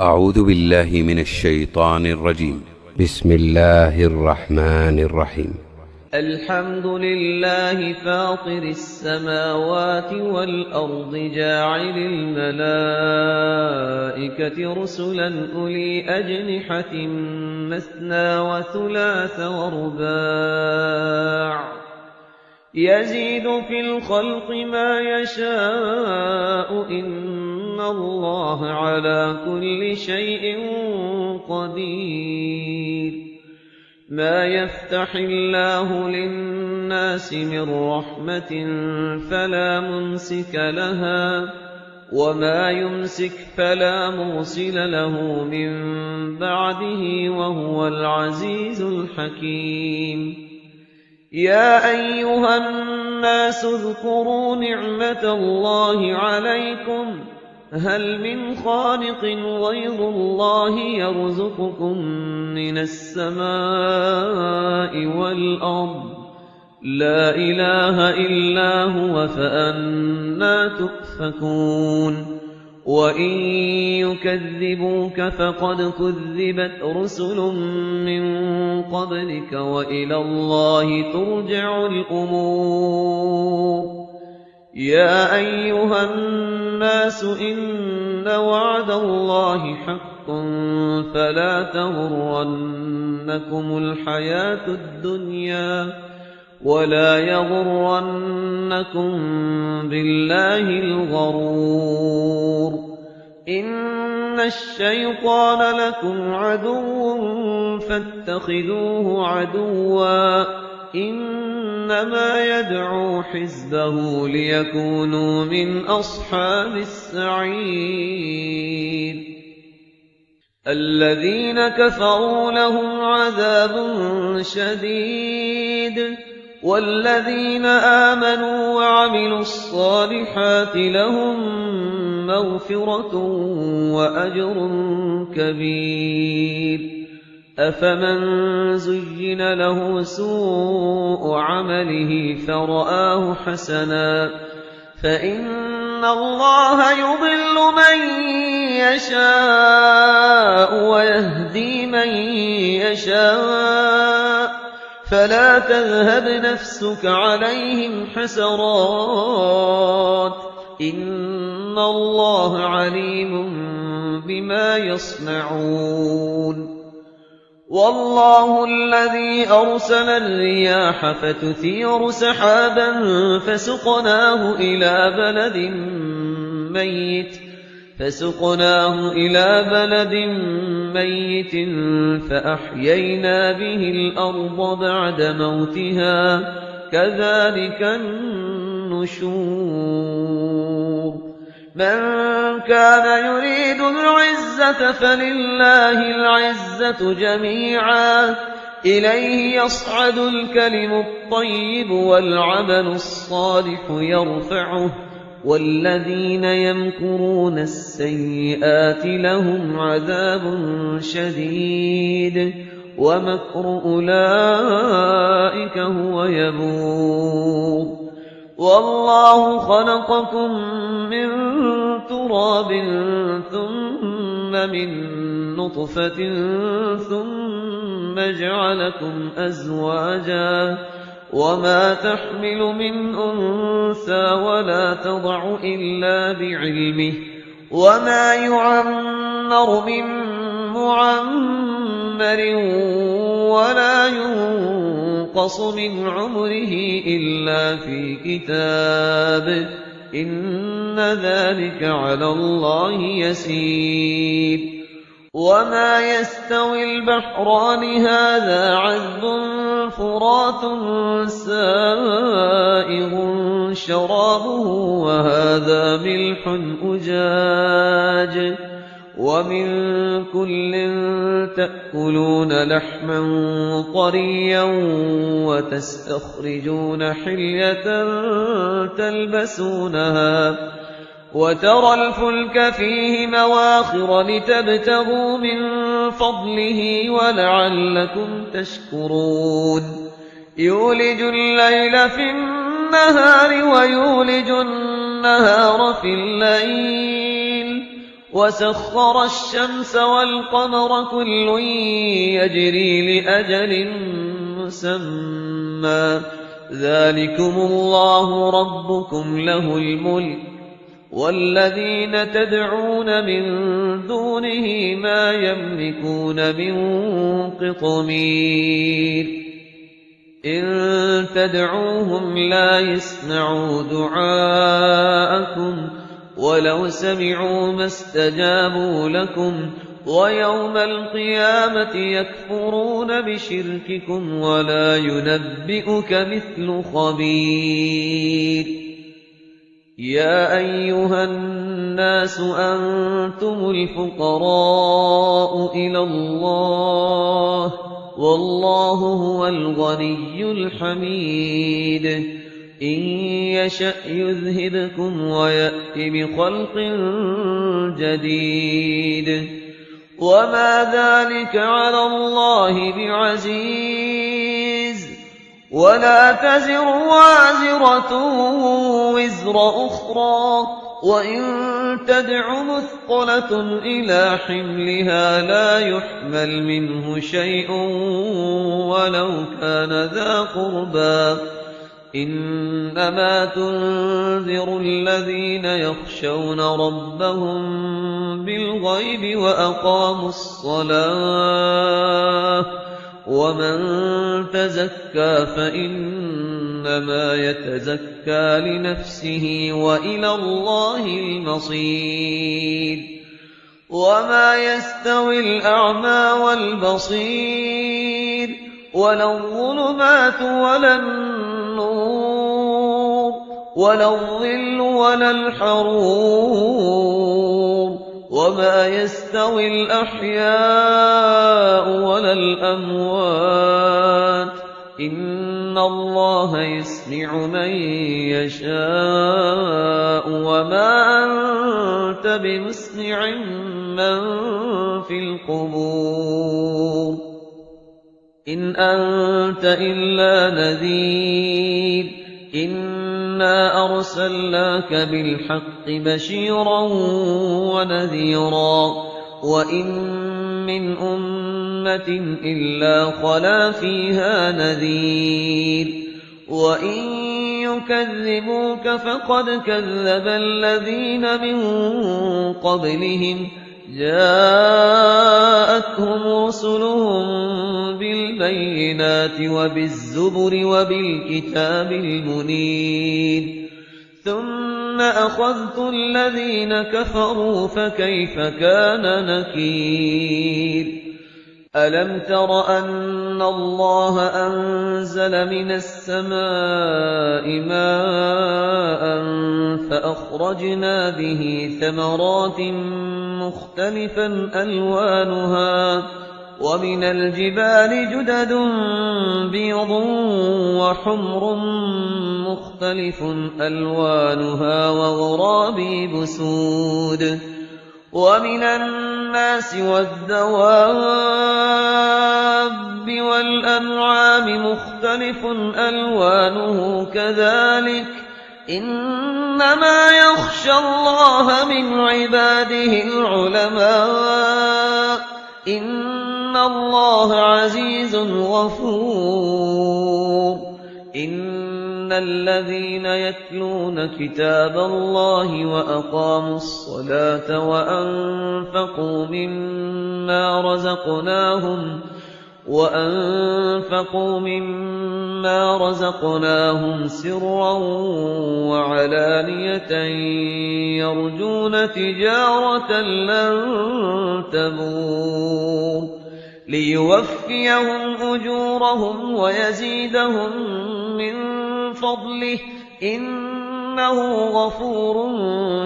أعوذ بالله من الشيطان الرجيم. بسم الله الرحمن الرحيم. الحمد لله فاطر السماوات والأرض جاعل الملائكة رسلا أولي أجنحة مثنى وثلاث ورباع يزيد في الخلق ما يشاء إن الله على كل شيء قدير. ما يفتح الله للناس من رحمة فلا ممسك لها وما يمسك فلا مرسل له من بعده وهو العزيز الحكيم. يا أيها الناس اذكروا نعمة الله عليكم هل من خالق غير الله يرزقكم من السماء والأرض لا إله إلا هو فأنى تؤفكون. وإن يكذبوك فقد كذبت رسل من قبلك وإلى الله ترجع الأمور. يا أيها الناس إن وعد الله حق فلا تغرنكم الحياة الدنيا ولا يغرنكم بالله الغرور. إن الشيطان لكم عدو فاتخذوه عدوا إنما يدعو حزبه ليكونوا من أصحاب السعير. الذين كفروا لهم عذاب شديد والذين آمنوا وعملوا الصالحات لهم مغفرة وأجر كبير. أفمن زين له سوء عمله فرآه حسنا فإن الله يضل من يشاء ويهدي من يشاء فلا تذهب نفسك عليهم حسرات إن الله عليم بما يصنعون. والله الذي أرسل الرياح فتثير سحابا فسقناه إلى بلد ميت فأحيينا به الأرض بعد موتها كذلك النشور. من كان يريد العزة فلله العزة جميعا إليه يصعد الكلم الطيب والعمل الصالح يرفعه والذين يمكرون السيئات لهم عذاب شديد ومكر أولئك هو يبور. والله خلقكم من تراب ثم من نطفة ثم جعلكم أزواجا وما تحمل من أنثى ولا تضع إلا بعلمه وما يعمر من معمر ولا ينقص من عمره إلا في كتاب إن ذلك على الله يسير. وما يستوي البحران هذا عذب فرات سائغ شرابه وهذا ملح أجاج ومن كل تأكلون لحما طريا وتستخرجون حلية تلبسونها وترى الفلك فيه مواخر لتبتغوا من فضله ولعلكم تشكرون. يولج الليل في النهار ويولج النهار في الليل وسخر الشمس والقمر كل يجري لأجل مسمى ذلكم الله ربكم له الملك والذين تدعون من دونه ما يملكون من قطمير إن تدعوهم لا يسمعوا دعاءكم ولو سمعوا ما استجابوا لكم ويوم القيامة يكفرون بشرككم ولا ينبئك مثل خبير يا أيها الناس أنتم الفقراء إلى الله والله هو الغني الحميد إن يشأ يذهبكم ويأت بخلق جديد وما ذلك على الله بعزيز ولا تزر وازرة وزر أخرى وإن تدع مثقلة إلى حملها لا يحمل منه شيء ولو كان ذا قربى إنما تنذر الذين يخشون ربهم بالغيب وأقاموا الصلاة ومن تزكى فإنما يتزكى لنفسه وإلى الله المصير وما يستوي الأعمى والبصير ولا الظلمات ولا النور ولا الظل ولا الحرور وما يستوي الأحياء ولا الأموات إن الله يسمع من يشاء وما أنت بمسمع من في القبور إن أنت إلا نذير إنا أرسلناك بالحق بشيرا ونذيرا وإن من أمة إلا خلا فيها نذير وإن يكذبوك فقد كذب الذين من قبلهم جاءتهم رسلهم بالبينات وبالزبر وبالكتاب المنير ثم أخذت الذين كفروا فكيف كان نكير ألم تر أن الله أنزل من السماء ماء فأخرجنا به ثمرات مختلفا ألوانها ومن الجبال جدد بيض وحمر مختلف ألوانها وغرابيب سود ومن الناس والدواب والأنعام مختلف ألوانه كذلك إنما يخشى الله من عباده العلماء إن الله عزيز غفور إن الذين يتلون كتاب الله وأقاموا الصلاة وأنفقوا مما رزقناهم سرا وعلانية يرجون تجارة لن تبور ليوفيهم أجورهم ويزيدهم من فضله إنه غفور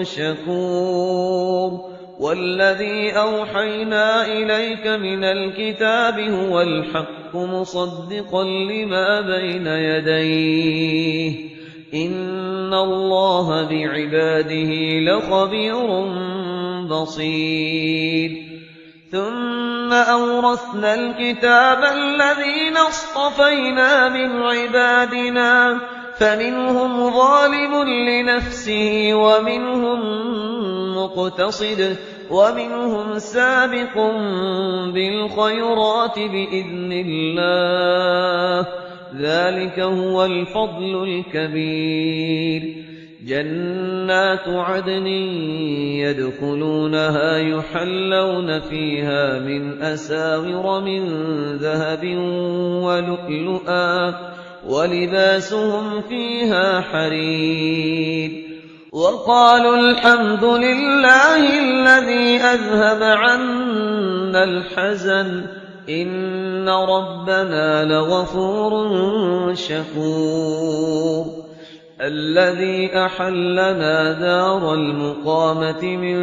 شكور والذي أوحينا إليك من الكتاب هو الحق مصدقا لما بين يديه إن الله بعباده لخبير بصير ثم أورثنا الكتاب الذين اصطفينا من عبادنا فمنهم ظالم لنفسه ومنهم مقتصد ومنهم سابق بالخيرات بإذن الله، ذلك هو الفضل الكبير. جنات عدن يدخلونها يحلون فيها من أساور من ذهب ولؤلؤا ولباسهم فيها حرير. وقالوا الحمد لله الذي أذهب عنا الحزن إن ربنا لغفور شكور. الذي أحلنا دار المقامة من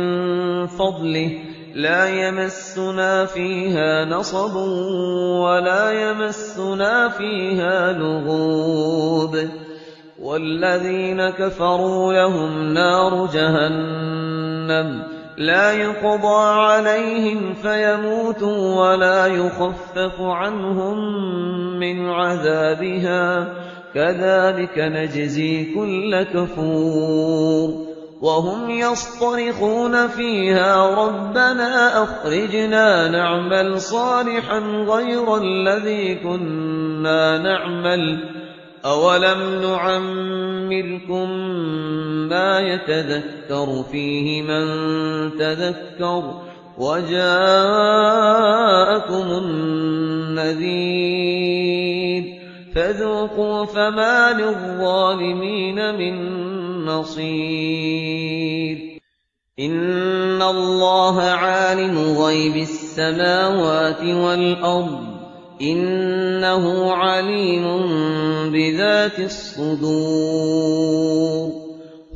فضله لا يمسنا فيها نصب ولا يمسنا فيها لغوب. والذين كفروا لهم نار جهنم لا يقضى عليهم فيموتوا ولا يخفف عنهم من عذابها كذلك نجزي كل كفور. وهم يصطرخون فيها ربنا أخرجنا نعمل صالحا غير الذي كنا نعمل أولم نعمركم ما يتذكر فيه من تذكر وجاءكم النذير فذوقوا فما للظالمين من نصير. إن الله عالم غيب السماوات والأرض إنه عليم بذات الصدور.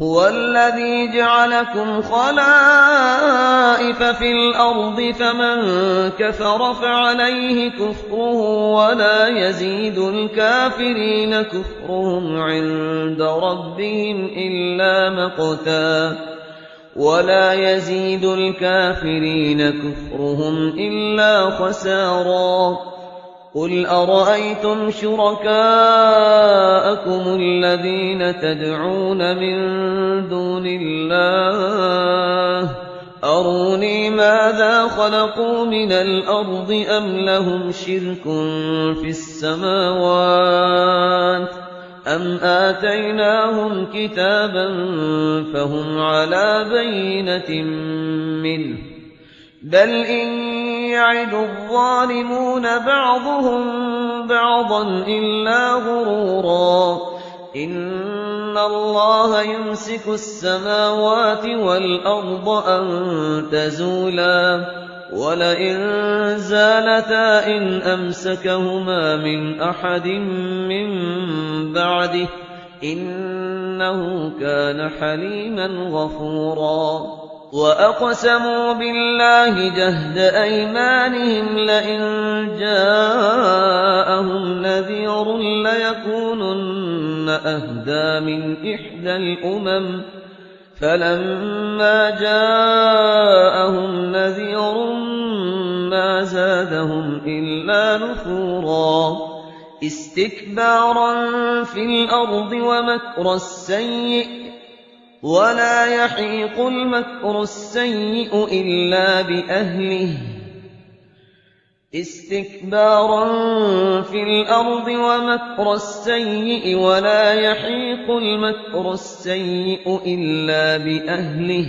هو الذي جعلكم خلائف في الأرض فمن كفر فعليه كفره ولا يزيد الكافرين كفرهم عند ربهم إلا مقتا ولا يزيد الكافرين كفرهم إلا خسارا. قل أرأيتم شركاءكم الذين تدعون من دون الله أروني ماذا خلقوا من الأرض أم لهم شرك في السماوات أم آتيناهم كتابا فهم على بينة منه بل إن يعد الظالمون بعضهم بعضا إلا غرورا. إن الله يمسك السماوات والأرض أن تزولا ولئن زالتا إن أمسكهما من أحد من بعده إنه كان حليما غفورا. وأقسموا بالله جهد أيمانهم لئن جاءهم نذير ليكونن أهدى من إحدى الأمم فلما جاءهم نذير ما زادهم إلا نفورا. استكبارا في الأرض ومكر السيء ولا يحيق المكر السيء إلا بأهله. استكبارا في الأرض ومكر السيء ولا يحيق المكر السيء إلا بأهله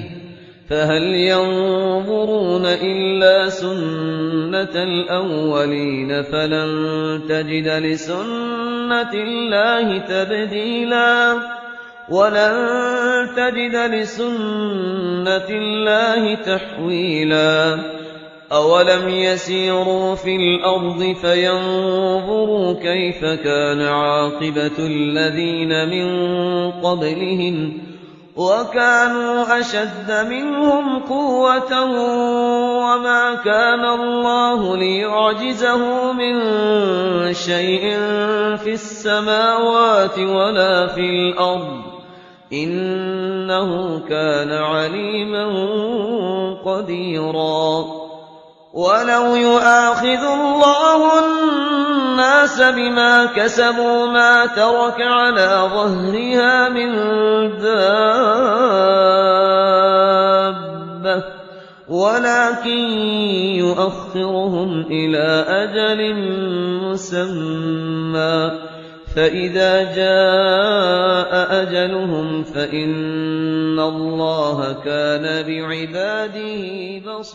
فهل ينظرون إلا سنة الأولين فلن تجد لسنة الله تبديلا ولن تجد لسنة الله تحويلا. أولم يسيروا في الأرض فينظروا كيف كان عاقبة الذين من قبلهم وكانوا أشد منهم قوة وما كان الله ليعجزه من شيء في السماوات ولا في الأرض إنه كان عليما قديرا. ولو يؤاخذ الله الناس بما كسبوا ما ترك على ظهرها من دابة ولكن يؤخرهم إلى أجل مسمى فإذا جاء أجلهم فإن الله كان بعباده بصيرا